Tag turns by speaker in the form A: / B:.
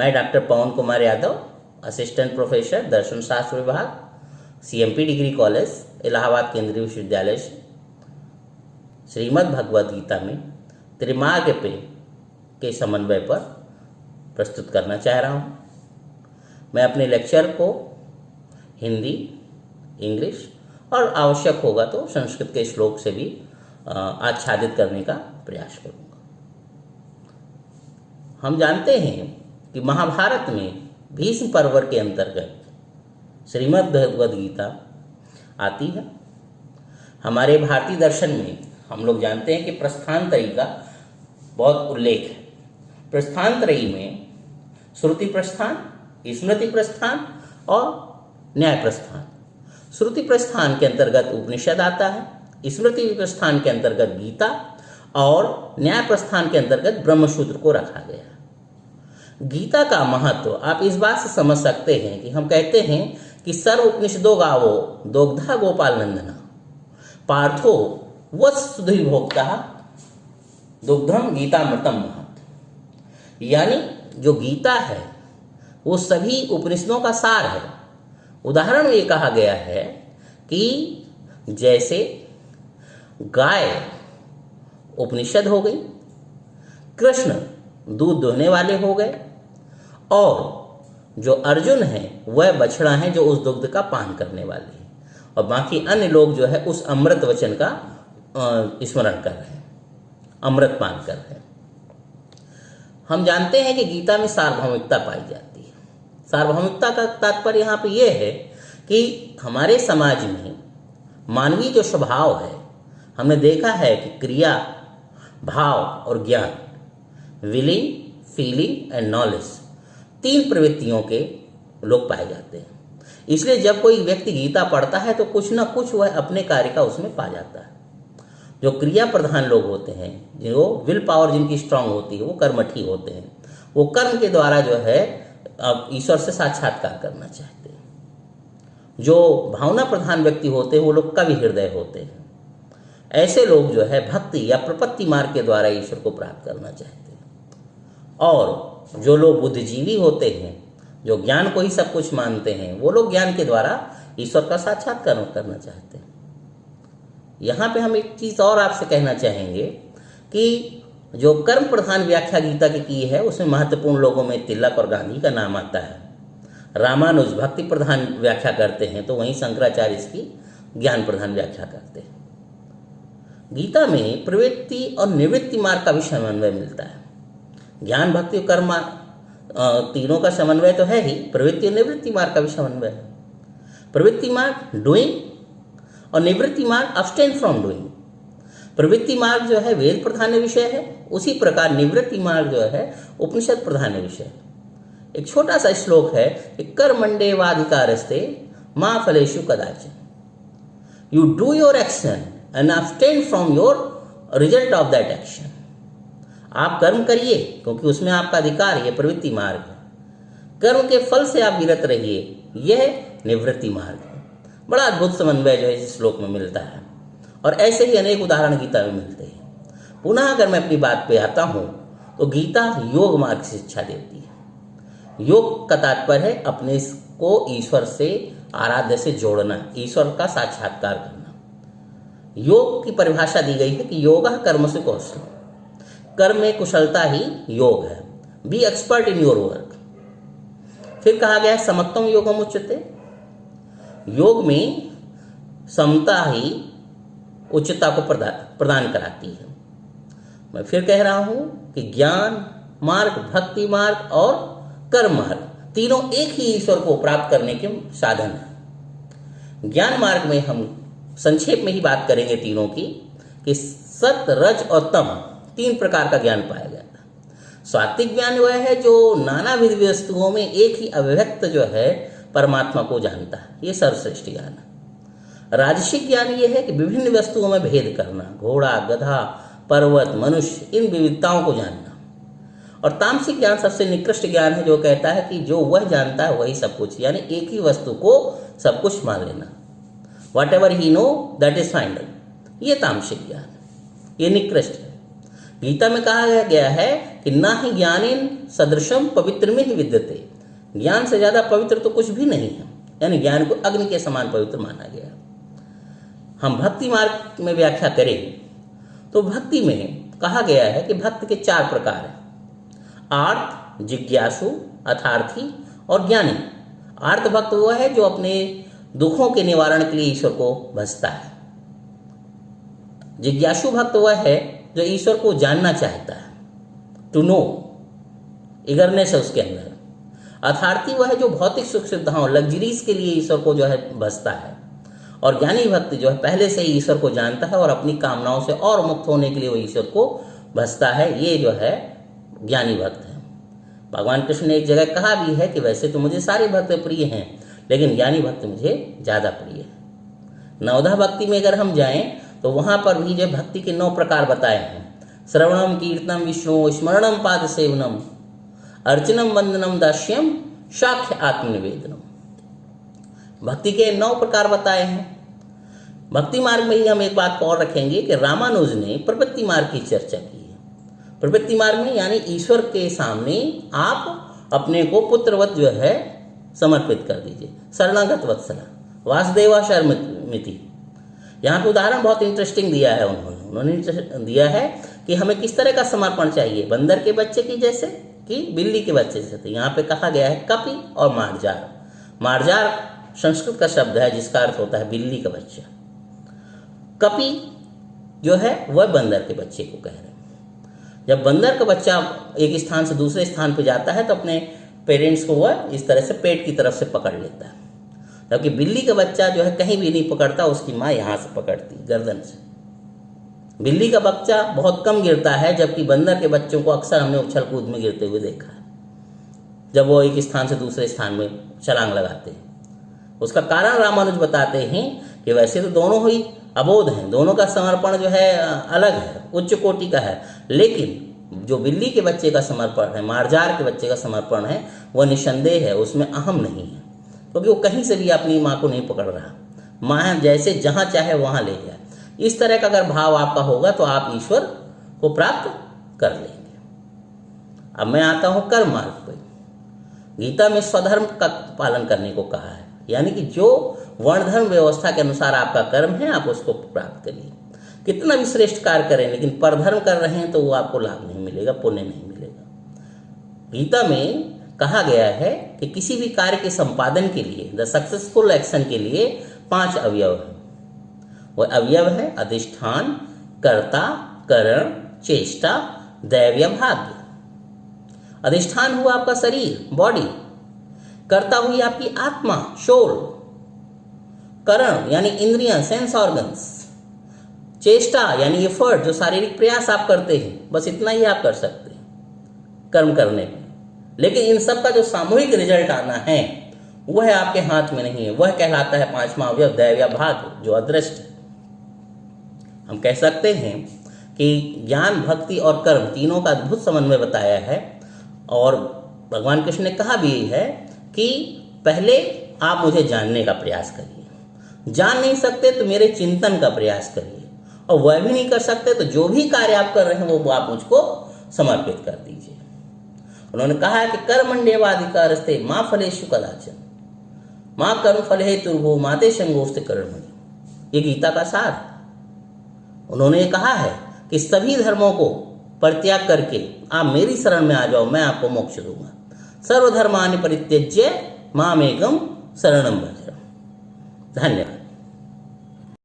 A: मैं डॉक्टर पवन Kumar Yadav, assistant professor दर्शन शास्त्र विभाग, CMP डिग्री कॉलेज, इलाहाबाद केंद्रीय विश्वविद्यालय से श्रीमद् भगवद गीता में त्रिमार्ग के समन्वय पर प्रस्तुत करना चाह रहा हूँ। मैं अपने लेक्चर को हिंदी, इंग्लिश और आवश्यक होगा तो संस्कृत के श्लोक से भी आच्छादित करने का प्रयास करूँगा। हम जानते हैं कि महाभारत में भीष्म पर्व के अंतर्गत श्रीमद् भगवद गीता आती है। हमारे भारतीय दर्शन में हम लोग जानते हैं कि प्रस्थान त्रयी का बहुत उल्लेख है। प्रस्थान त्रयी में श्रुति प्रस्थान, स्मृति प्रस्थान और न्याय प्रस्थान। श्रुति प्रस्थान के अंतर्गत उपनिषद आता है, स्मृति प्रस्थान के अंतर्गत गीता और न्याय प्रस्थान के अंतर्गत ब्रह्मसूत्र को रखा गया। गीता का महत्व आप इस बात से समझ सकते हैं कि हम कहते हैं कि सर्व उपनिषदो गावो दोग्धा गोपाल नंदना पार्थो वत्सुधि भोक्ता दुग्धम गीतामृतम महत्। यानी जो गीता है वो सभी उपनिषदों का सार है। उदाहरण में ये कहा गया है कि जैसे गाय उपनिषद हो गई, कृष्ण दूध दुहने वाले हो गए और जो अर्जुन है वह बछड़ा है जो उस दुग्ध का पान करने वाले हैं, और बाकी अन्य लोग जो है उस अमृत वचन का स्मरण कर रहे हैं, अमृत पान कर रहे हैं। हम जानते हैं कि गीता में सार्वभौमिकता पाई जाती है। सार्वभौमिकता का तात्पर्य यहाँ पे यह है कि हमारे समाज में मानवीय जो स्वभाव है, हमने देखा है कि क्रिया, भाव और ज्ञान, विलिंग, फीलिंग एंड नॉलेज, 3 प्रवृत्तियों के लोग पाए जाते हैं। इसलिए जब कोई व्यक्ति गीता पढ़ता है तो कुछ ना कुछ वह अपने कार्य का उसमें पा जाता है। जो क्रिया प्रधान लोग होते हैं, जो विल पावर जिनकी स्ट्रांग होती है, वो कर्मठी होते हैं। वो कर्म के द्वारा जो है ईश्वर से साक्षात्कार करना चाहते हैं। जो भावना प्रधान व्यक्ति होते हैं वो लोग कवि हृदय होते हैं। ऐसे लोग जो है भक्ति या प्रपत्ति मार्ग के द्वारा ईश्वर को प्राप्त करना चाहते हैं। और जो लोग बुद्धिजीवी होते हैं, जो ज्ञान को ही सब कुछ मानते हैं, वो लोग ज्ञान के द्वारा ईश्वर का साक्षात्कार करना चाहते हैं। यहाँ पे हम एक चीज़ और आपसे कहना चाहेंगे कि जो कर्म प्रधान व्याख्या गीता की है उसमें महत्वपूर्ण लोगों में तिलक और गांधी का नाम आता है। रामानुज भक्ति प्रधान व्याख्या करते हैं तो वहीं शंकराचार्य इसकी ज्ञान प्रधान व्याख्या करते हैं। गीता में प्रवृत्ति और निवृत्ति मार्ग का भी समन्वय मिलता है। ज्ञान, भक्ति और कर्म तीनों का समन्वय तो है ही, प्रवृत्ति और निवृत्ति मार्ग का भी समन्वय है। प्रवृत्ति मार्ग डूइंग और निवृत्ति मार्ग अब्सटेन फ्रॉम डूइंग। प्रवृत्ति मार्ग जो है वेद प्रधान विषय है, उसी प्रकार निवृत्ति मार्ग जो है उपनिषद प्रधान विषय है। एक छोटा सा श्लोक है कि कर्मण्येवाधिकारस्ते मा फलेषु कदाचन। You do your action and abstain from your result of that action. आप कर्म करिए क्योंकि उसमें आपका अधिकार है, प्रवृत्ति मार्ग है। कर्म के फल से आप विरत रहिए, यह निवृत्ति मार्ग है। बड़ा अद्भुत समन्वय जो है इस श्लोक में मिलता है और ऐसे ही अनेक उदाहरण गीता में मिलते हैं। पुनः अगर मैं अपनी बात पे आता हूँ तो गीता योग मार्ग की शिक्षा देती है। योग का तात्पर्य है अपने को ईश्वर से, आराध्य से जोड़ना, ईश्वर का साक्षात्कार करना। योग की परिभाषा दी गई है कि योगः कर्मसु कौशलम्। कर्म में कुशलता ही योग है। Be expert in your work. फिर कहा गया है समत्वम योगम उच्यते। योग में समता ही उच्चता को प्रदान कराती है। मैं फिर कह रहा हूं कि ज्ञान मार्ग, भक्ति मार्ग और कर्म मार्ग तीनों एक ही ईश्वर को प्राप्त करने के साधन है। ज्ञान मार्ग में हम संक्षेप में ही बात करेंगे तीनों की कि सत्य, रज और तम 3 प्रकार का ज्ञान पाया जाता है। सात्विक ज्ञान वह है जो नानाविध वस्तुओं में एक ही अभिव्यक्त जो है परमात्मा को जानता है, ये सर्वश्रेष्ठ ज्ञान है। राजसिक ज्ञान ये है कि विभिन्न वस्तुओं में भेद करना, घोड़ा, गधा, पर्वत, मनुष्य, इन विविधताओं को जानना। और तामसिक ज्ञान सबसे निकृष्ट ज्ञान है जो कहता है कि जो वह जानता है वही सब कुछ, यानी एक ही वस्तु को सब कुछ मान लेना। What ever he know that is final, ये तामसिक ज्ञान, ये निकृष्ट है। गीता में कहा गया है कि ना ही ज्ञानेन सदृशम पवित्र में ही विद्यते, ज्ञान से ज्यादा पवित्र तो कुछ भी नहीं है, यानी ज्ञान को अग्नि के समान पवित्र माना गया। हम भक्ति मार्ग में व्याख्या करें तो भक्ति में कहा गया है कि भक्त के 4 प्रकार हैं, आर्त, जिज्ञासु, अर्थार्थी और ज्ञानी। आर्त भक्त वो है जो अपने दुखों के निवारण के लिए ईश्वर को भजता है। जिज्ञासु भक्त वह है जो ईश्वर को जानना चाहता है, टू नो, इगरनेस है उसके अंदर। अर्थार्थी वह है जो भौतिक सुख सुविधाओं, लग्जरीज के लिए ईश्वर को जो है भजता है। और ज्ञानी भक्त जो है पहले से ही ईश्वर को जानता है और अपनी कामनाओं से और मुक्त होने के लिए वो ईश्वर को भजता है। ये जो है ज्ञानी भक्त है। भगवान कृष्ण ने एक जगह कहा भी है कि वैसे तो मुझे सारे भक्त प्रिय हैं, लेकिन ज्ञानी भक्त मुझे ज़्यादा प्रिय है। नवधा भक्ति में अगर हम जाएं तो वहाँ पर भी जो भक्ति के 9 प्रकार बताए हैं। श्रवणम, कीर्तनम, विष्णु स्मरणम, पाद सेवनम, अर्चनम, वंदनम, दास्यम, साक्ष्य आत्मनिवेदनम। भक्ति के 9 प्रकार बताए हैं। भक्ति मार्ग में ही हम एक बात और रखेंगे कि रामानुज ने प्रवृत्ति मार्ग की चर्चा की है। प्रवृत्ति मार्ग में यानी ईश्वर के सामने आप अपने को पुत्रवत जो है समर्पित कर दीजिए। शरणागत वत्सला, वासुदेवा शर्मिति। यहाँ पे उदाहरण बहुत इंटरेस्टिंग दिया है उन्होंने दिया है कि हमें किस तरह का समर्पण चाहिए, बंदर के बच्चे की जैसे कि बिल्ली के बच्चे जैसे। तो यहाँ पे कहा गया है कपि और मार्जार। मार्जार संस्कृत का शब्द है जिसका अर्थ होता है बिल्ली का बच्चा। कपि जो है वह बंदर के बच्चे को कह रहे हैं। जब बंदर का बच्चा एक स्थान से दूसरे स्थान पर जाता है तो अपने पेरेंट्स को वह इस तरह से पेट की तरफ से पकड़ लेता है, जबकि बिल्ली का बच्चा जो है कहीं भी नहीं पकड़ता, उसकी माँ यहाँ से पकड़ती, गर्दन से। बिल्ली का बच्चा बहुत कम गिरता है, जबकि बंदर के बच्चों को अक्सर हमने उछल कूद में गिरते हुए देखा है जब वो एक स्थान से दूसरे स्थान में छलांग लगाते हैं। उसका कारण रामानुज बताते हैं कि वैसे तो दोनों ही अबोध हैं, दोनों का समर्पण जो है अलग है, उच्च कोटि का है, लेकिन जो बिल्ली के बच्चे का समर्पण है, मार्जार के बच्चे का समर्पण है, वह निसंदेह है, उसमें अहम नहीं है, क्योंकि वो कहीं से भी अपनी माँ को नहीं पकड़ रहा। माँ जैसे जहाँ चाहे वहाँ ले जाए। इस तरह का अगर भाव आपका होगा तो आप ईश्वर को प्राप्त कर लेंगे। अब मैं आता हूँ कर्म मार्ग पर। गीता में स्वधर्म का पालन करने को कहा है, यानी कि जो वर्णधर्म व्यवस्था के अनुसार आपका कर्म है आप उसको प्राप्त करिए। कितना भी श्रेष्ठ कार्य करें लेकिन परधर्म कर रहे हैं तो वो आपको लाभ नहीं मिलेगा, पुण्य नहीं मिलेगा। गीता में कहा गया है कि किसी भी कार्य के संपादन के लिए, द सक्सेसफुल एक्शन के लिए 5 अवयव हैं। वह अवयव है अधिष्ठान, कर्ता, करण, चेष्टा, दैव्य, भाग्य। अधिष्ठान हुआ आपका शरीर, बॉडी। कर्ता हुई आपकी आत्मा, सोल। करण यानी इंद्रियां, सेंस ऑर्गन्स। चेष्टा यानी एफर्ट, जो शारीरिक प्रयास आप करते हैं, बस इतना ही आप कर सकते हैं कर्म करने में। लेकिन इन सब का जो सामूहिक रिजल्ट आना है वह आपके हाथ में नहीं है। वह कहलाता है 5वां अवयव, दैव्य भाग, जो अदृष्ट है। हम कह सकते हैं कि ज्ञान, भक्ति और कर्म तीनों का अद्भुत समन्वय बताया है। और भगवान कृष्ण ने कहा भी है कि पहले आप मुझे जानने का प्रयास करिए, जान नहीं सकते तो मेरे चिंतन का प्रयास करिए, और वह भी नहीं कर सकते तो जो भी कार्य आप कर रहे हैं वो आप मुझको समर्पित कर दीजिए। उन्होंने कहा है कि कर्मण्येवाधिकारस्ते मां फलेषु कदाचन मां कर्म फल हेतुर्भुः माते संगोस्ते कर्मणि। ये गीता का सार है। उन्होंने कहा है कि सभी धर्मों को परित्याग करके आप मेरी शरण में आ जाओ, मैं आपको मोक्ष दूंगा। सर्वधर्मानि परित्यज्य मामेकं शरणं व्रज। धन्यवाद।